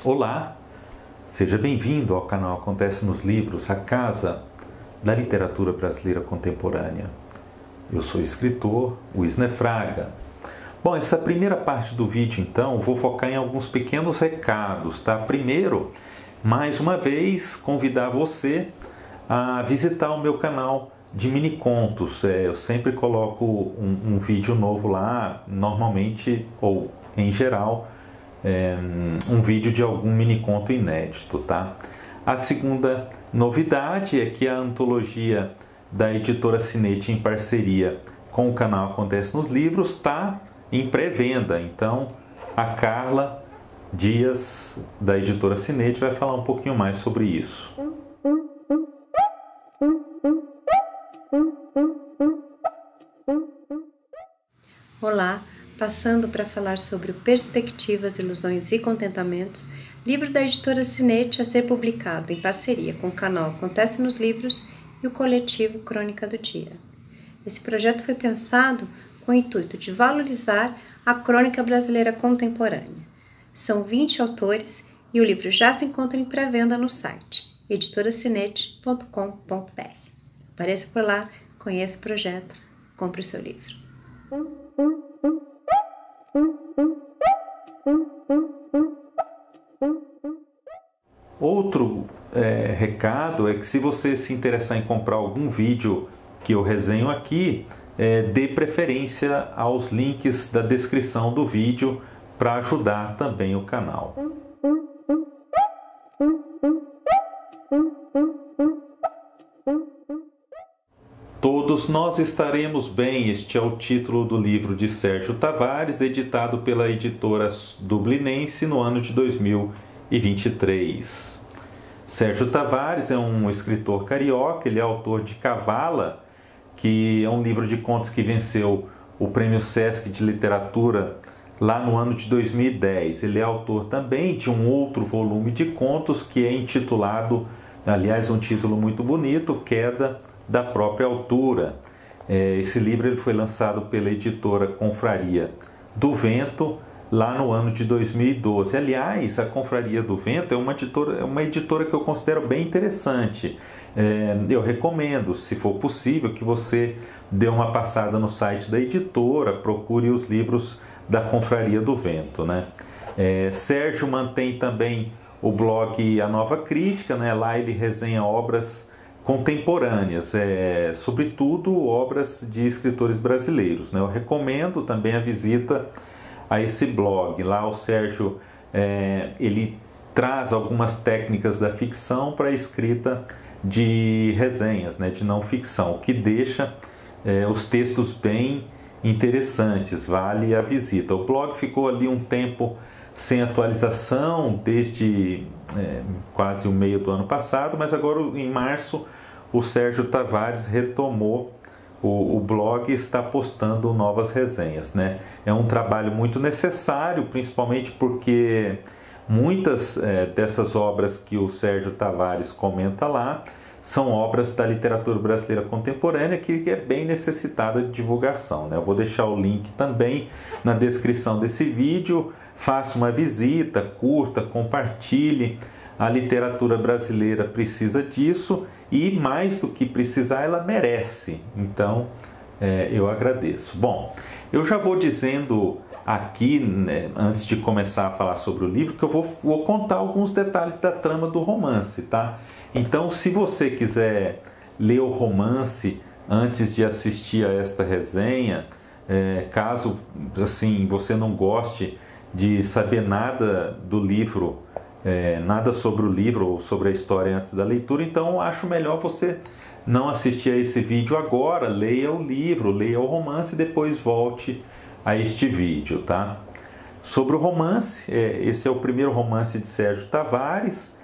Olá, seja bem-vindo ao canal Acontece nos Livros, a casa da literatura brasileira contemporânea. Eu sou o escritor Wisner Fraga. Bom, essa primeira parte do vídeo, então, vou focar em alguns pequenos recados, tá? Primeiro, mais uma vez, convidar você a visitar o meu canal de mini contos. Eu sempre coloco um vídeo novo lá, normalmente, ou em geral, um vídeo de algum mini conto inédito, tá? A segunda novidade é que a antologia da editora Cinete, em parceria com o canal Acontece nos Livros, está em pré-venda. Então, a Carla Dias, da editora Cinete, vai falar um pouquinho mais sobre isso. Olá, passando para falar sobre o Perspectivas, Ilusões e Contentamentos, livro da editora Cinete a ser publicado em parceria com o canal Acontece nos Livros e o coletivo Crônica do Dia. Esse projeto foi pensado com o intuito de valorizar a crônica brasileira contemporânea. São 20 autores e o livro já se encontra em pré-venda no site editoracinete.com.br. Apareça por lá, conheça o projeto, compre o seu livro. Outro recado é que, se você se interessar em comprar algum vídeo que eu resenho aqui, dê preferência aos links da descrição do vídeo para ajudar também o canal. Todos nós estaremos bem. Este é o título do livro de Sérgio Tavares, editado pela editora dublinense no ano de 2023. Sérgio Tavares é um escritor carioca. Ele é autor de Cavala, que é um livro de contos que venceu o Prêmio Sesc de Literatura lá no ano de 2010. Ele é autor também de um outro volume de contos que é intitulado, aliás, um título muito bonito, Queda da Própria Altura. Esse livro ele foi lançado pela editora Confraria do Vento lá no ano de 2012. Aliás, a Confraria do Vento é uma editora que eu considero bem interessante. Eu recomendo, se for possível, que você dê uma passada no site da editora, procure os livros da Confraria do Vento, né? Sérgio mantém também o blog A Nova Crítica, né? Lá ele resenha obras contemporâneas, sobretudo obras de escritores brasileiros, né? Eu recomendo também a visita a esse blog. Lá o Sérgio ele traz algumas técnicas da ficção para a escrita de resenhas, né, de não ficção, o que deixa os textos bem interessantes. Vale a visita. O blog ficou ali um tempo sem atualização, desde quase o meio do ano passado, mas agora em março o Sérgio Tavares retomou o blog e está postando novas resenhas, né? É um trabalho muito necessário, principalmente porque muitas dessas obras que o Sérgio Tavares comenta lá são obras da literatura brasileira contemporânea que é bem necessitada de divulgação, né? Eu vou deixar o link também na descrição desse vídeo. Faça uma visita, curta, compartilhe. A literatura brasileira precisa disso e, mais do que precisar, ela merece. Então, eu agradeço. Bom, eu já vou dizendo aqui, né, antes de começar a falar sobre o livro, que eu vou contar alguns detalhes da trama do romance, tá? Então, se você quiser ler o romance antes de assistir a esta resenha, caso assim você não goste de saber nada do livro, nada sobre o livro ou sobre a história antes da leitura, então acho melhor você não assistir a esse vídeo agora. Leia o livro, leia o romance e depois volte a este vídeo, tá? Sobre o romance, esse é o primeiro romance de Sérgio Tavares.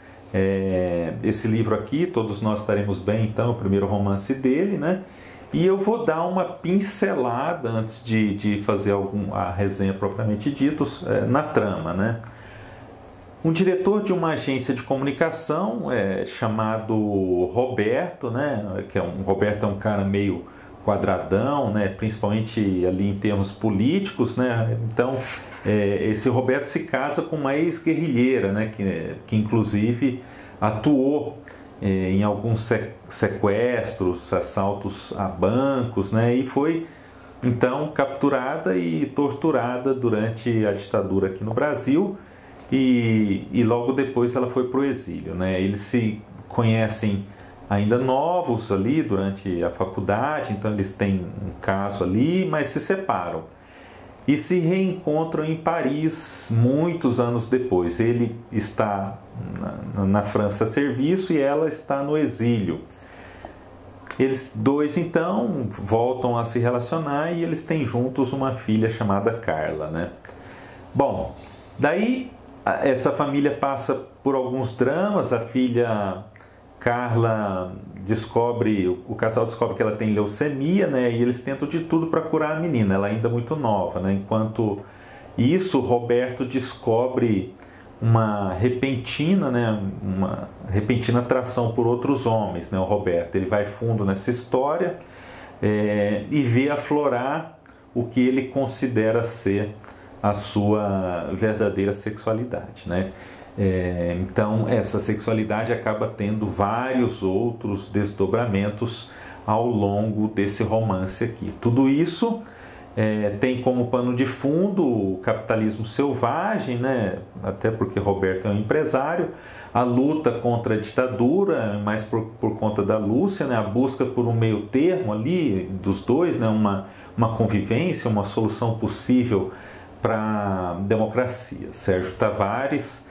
Esse livro aqui, Todos Nós Estaremos Bem, então, é o primeiro romance dele, né? E eu vou dar uma pincelada antes de fazer a resenha propriamente dita, na trama, né? Um diretor de uma agência de comunicação chamado Roberto, né? Roberto é um cara meio quadradão, né? Principalmente ali em termos políticos, né? Então esse Roberto se casa com uma ex-guerrilheira, né, que inclusive atuou em alguns sequestros, assaltos a bancos, né, e foi então capturada e torturada durante a ditadura aqui no Brasil, e logo depois ela foi para o exílio, né. Eles se conhecem ainda novos ali durante a faculdade, então eles têm um caso ali, mas se separam e se reencontram em Paris muitos anos depois. Ele está na França a serviço e ela está no exílio. Eles dois então voltam a se relacionar e eles têm juntos uma filha chamada Carla, né? Bom, daí essa família passa por alguns dramas. A filha Carla o casal descobre que ela tem leucemia, né? E eles tentam de tudo para curar a menina, ela ainda é muito nova, né? Enquanto isso, Roberto descobre uma repentina atração por outros homens, né? O Roberto, ele vai fundo nessa história e vê aflorar o que ele considera ser a sua verdadeira sexualidade, né? Então essa sexualidade acaba tendo vários outros desdobramentos ao longo desse romance aqui. Tudo isso tem como pano de fundo o capitalismo selvagem, né? Até porque Roberto é um empresário, a luta contra a ditadura, mais por conta da Lúcia, né? A busca por um meio termo ali dos dois, né? Uma convivência, uma solução possível para a democracia. Sérgio Tavares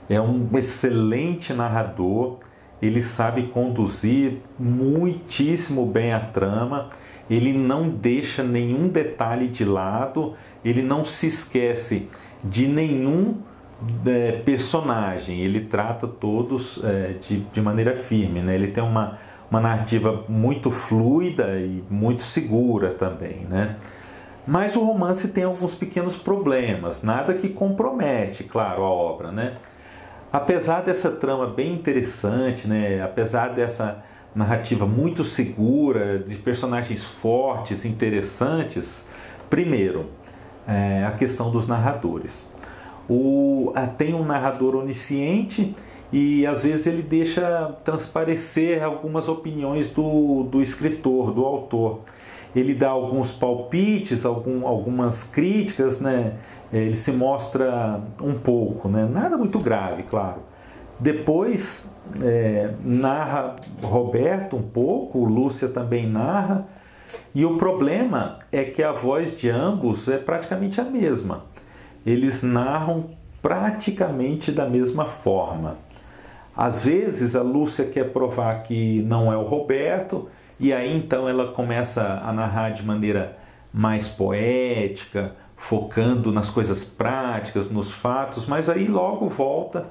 é um excelente narrador, ele sabe conduzir muitíssimo bem a trama, ele não deixa nenhum detalhe de lado, ele não se esquece de nenhum personagem, ele trata todos de maneira firme, né? Ele tem uma narrativa muito fluida e muito segura também, né? Mas o romance tem alguns pequenos problemas, nada que compromete, claro, a obra, né? Apesar dessa trama bem interessante, né? Apesar dessa narrativa muito segura, de personagens fortes, interessantes, primeiro, a questão dos narradores. Tem um narrador onisciente e às vezes ele deixa transparecer algumas opiniões do escritor, do autor. Ele dá alguns palpites, algumas críticas, né? Ele se mostra um pouco, né? Nada muito grave, claro. Depois narra Roberto um pouco, Lúcia também narra, e o problema é que a voz de ambos é praticamente a mesma. Eles narram praticamente da mesma forma. Às vezes a Lúcia quer provar que não é o Roberto, e aí então ela começa a narrar de maneira mais poética, focando nas coisas práticas, nos fatos, mas aí logo volta,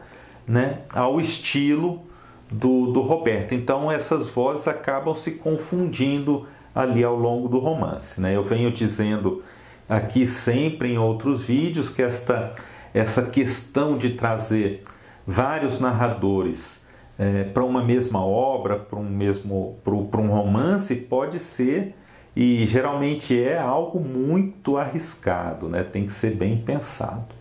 né, ao estilo do Roberto. Então essas vozes acabam se confundindo ali ao longo do romance, né? Eu venho dizendo aqui sempre em outros vídeos que essa questão de trazer vários narradores para uma mesma obra, para um romance, pode ser, e geralmente é, algo muito arriscado, né? Tem que ser bem pensado.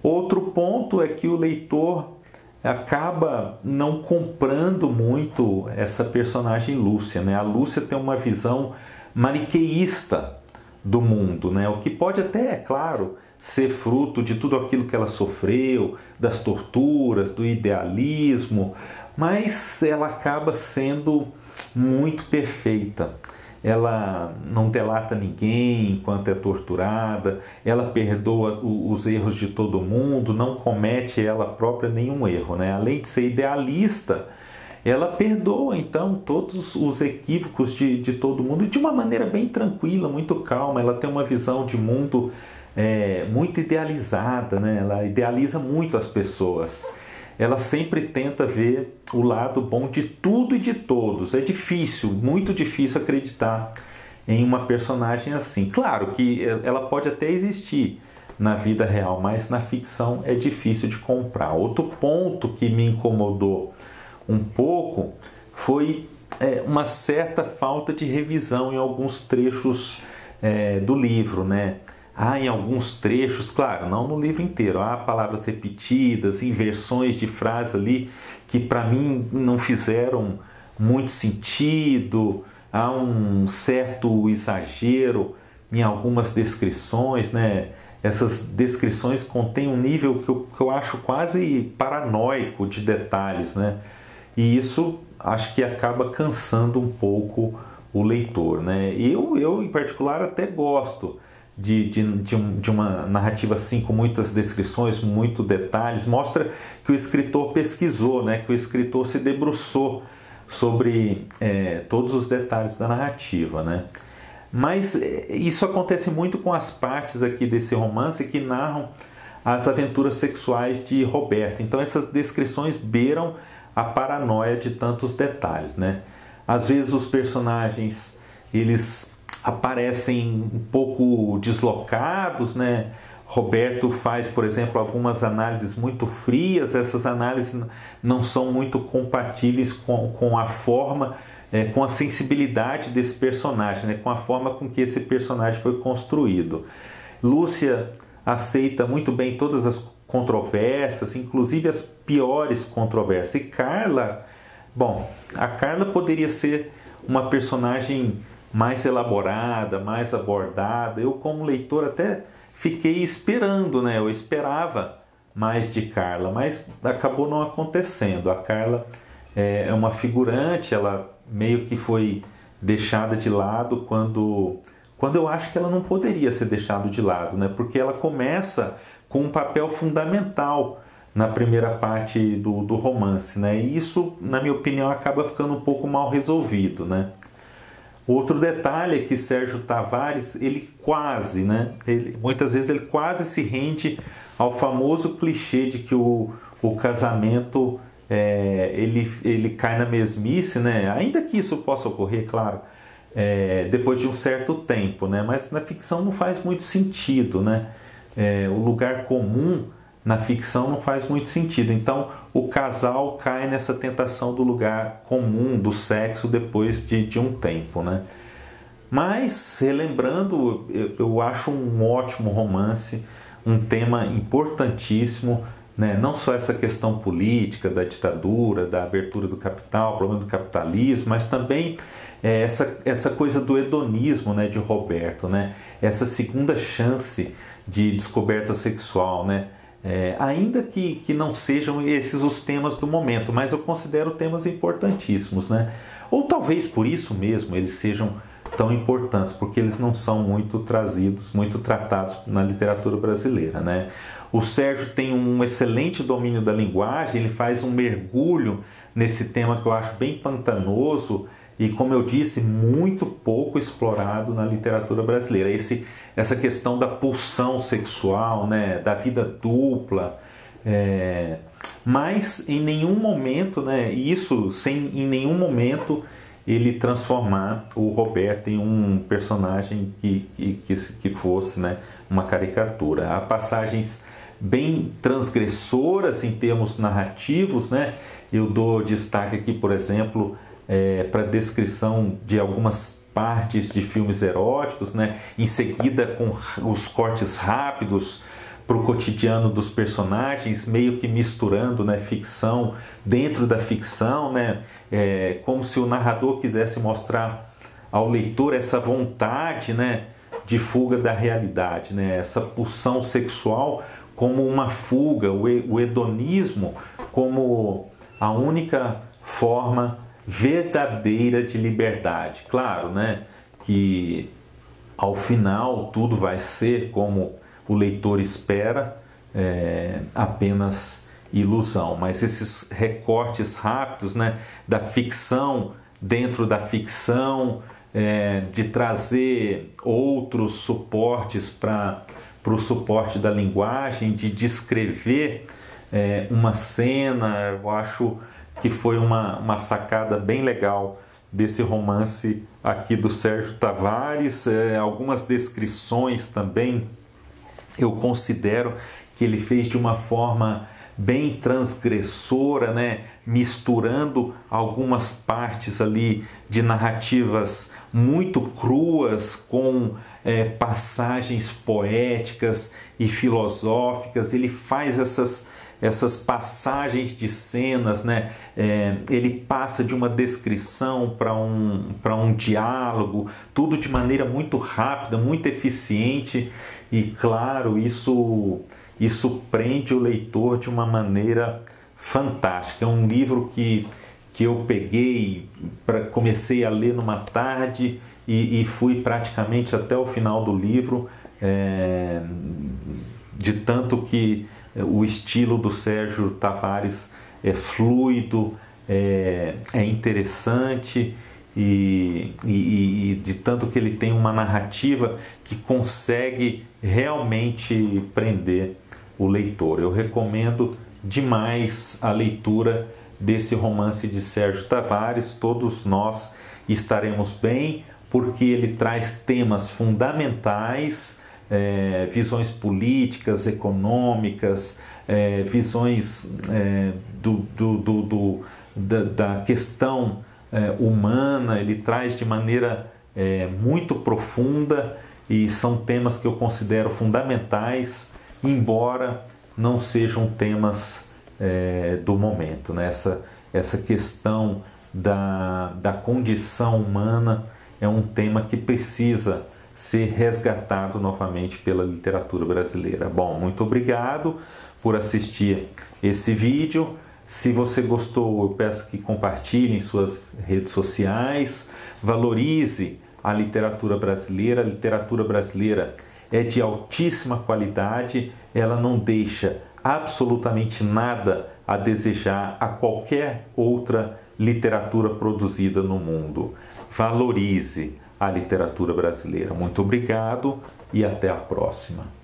Outro ponto é que o leitor acaba não comprando muito essa personagem Lúcia, né? A Lúcia tem uma visão maniqueísta do mundo, né? O que pode até, é claro, ser fruto de tudo aquilo que ela sofreu, das torturas, do idealismo, mas ela acaba sendo muito perfeita. Ela não delata ninguém enquanto é torturada, ela perdoa os erros de todo mundo, não comete ela própria nenhum erro, né? Além de ser idealista, ela perdoa então todos os equívocos de todo mundo de uma maneira bem tranquila, muito calma. Ela tem uma visão de mundo muito idealizada, né? Ela idealiza muito as pessoas. Ela sempre tenta ver o lado bom de tudo e de todos. É difícil, muito difícil acreditar em uma personagem assim. Claro que ela pode até existir na vida real, mas na ficção é difícil de comprar. Outro ponto que me incomodou um pouco foi uma certa falta de revisão em alguns trechos do livro, né? há em alguns trechos, claro, não no livro inteiro, há palavras repetidas, inversões de frase ali que para mim não fizeram muito sentido, há um certo exagero em algumas descrições, né? Essas descrições contêm um nível que eu acho quase paranoico de detalhes, né? E isso acho que acaba cansando um pouco o leitor, né? Eu em particular até gosto de uma narrativa assim com muitas descrições, muitos detalhes. Mostra que o escritor pesquisou, né? Que o escritor se debruçou sobre todos os detalhes da narrativa, né? Mas isso acontece muito com as partes aqui desse romance que narram as aventuras sexuais de Roberto. Então essas descrições beiram a paranoia de tantos detalhes, né? Às vezes os personagens eles aparecem um pouco deslocados, né? Roberto faz, por exemplo, algumas análises muito frias. Essas análises não são muito compatíveis com a forma, com a sensibilidade desse personagem, né? Com a forma com que esse personagem foi construído. Lúcia aceita muito bem todas as controvérsias, inclusive as piores controvérsias. E Carla, bom, a Carla poderia ser uma personagem mais elaborada, mais abordada. Eu, como leitor, até fiquei esperando, né? Eu esperava mais de Carla, mas acabou não acontecendo. A Carla é uma figurante, ela meio que foi deixada de lado quando eu acho que ela não poderia ser deixada de lado, né? Porque ela começa com um papel fundamental na primeira parte do romance, né? E isso, na minha opinião, acaba ficando um pouco mal resolvido, né? Outro detalhe é que Sérgio Tavares, ele quase, né? Muitas vezes ele quase se rende ao famoso clichê de que o casamento ele cai na mesmice, né? Ainda que isso possa ocorrer, claro, depois de um certo tempo, né? Mas na ficção não faz muito sentido, né? O lugar comum na ficção não faz muito sentido. Então o casal cai nessa tentação do lugar comum, do sexo, depois de um tempo, né? Mas, relembrando, eu acho um ótimo romance, um tema importantíssimo, né? Não só essa questão política, da ditadura, da abertura do capital, o problema do capitalismo, mas também essa coisa do hedonismo, né, de Roberto, né? Essa segunda chance de descoberta sexual, né? Ainda que não sejam esses os temas do momento, mas eu considero temas importantíssimos, né? Ou talvez por isso mesmo eles sejam tão importantes, porque eles não são muito trazidos, muito tratados na literatura brasileira, né? O Sérgio tem um excelente domínio da linguagem, ele faz um mergulho nesse tema que eu acho bem pantanoso e, como eu disse, muito pouco explorado na literatura brasileira. Essa questão da pulsão sexual, né, da vida dupla, mas em nenhum momento, né, isso sem em nenhum momento ele transformar o Roberto em um personagem que fosse, né, uma caricatura. Há passagens bem transgressoras em termos narrativos, né? Eu dou destaque aqui, por exemplo, para a descrição de algumas partes de filmes eróticos, né? Em seguida, com os cortes rápidos para o cotidiano dos personagens, meio que misturando, né, ficção dentro da ficção, né? Como se o narrador quisesse mostrar ao leitor essa vontade, né, de fuga da realidade, né? Essa pulsão sexual como uma fuga, o hedonismo como a única forma verdadeira de liberdade. Claro, né, que ao final tudo vai ser como o leitor espera, apenas ilusão. Mas esses recortes rápidos, né, da ficção dentro da ficção, de trazer outros suportes para o suporte da linguagem, de descrever uma cena, eu acho que foi uma sacada bem legal desse romance aqui do Sérgio Tavares. Algumas descrições também eu considero que ele fez de uma forma bem transgressora, né? Misturando algumas partes ali de narrativas muito cruas com passagens poéticas e filosóficas, ele faz essas passagens de cenas, né? Ele passa de uma descrição para um diálogo, tudo de maneira muito rápida, muito eficiente, e claro, isso prende o leitor de uma maneira fantástica. É um livro que eu peguei, comecei a ler numa tarde e fui praticamente até o final do livro, de tanto que o estilo do Sérgio Tavares é fluido, é interessante, e de tanto que ele tem uma narrativa que consegue realmente prender o leitor. Eu recomendo demais a leitura desse romance de Sérgio Tavares. Todos nós estaremos bem, porque ele traz temas fundamentais, visões políticas, econômicas, visões da questão humana. Ele traz de maneira muito profunda, e são temas que eu considero fundamentais, embora não sejam temas do momento, né? Essa questão da condição humana é um tema que precisa ser resgatado novamente pela literatura brasileira. Bom, muito obrigado por assistir esse vídeo. Se você gostou, eu peço que compartilhe em suas redes sociais, valorize a literatura brasileira. A literatura brasileira é de altíssima qualidade, ela não deixa absolutamente nada a desejar a qualquer outra literatura produzida no mundo. Valorize a literatura brasileira. Muito obrigado e até a próxima.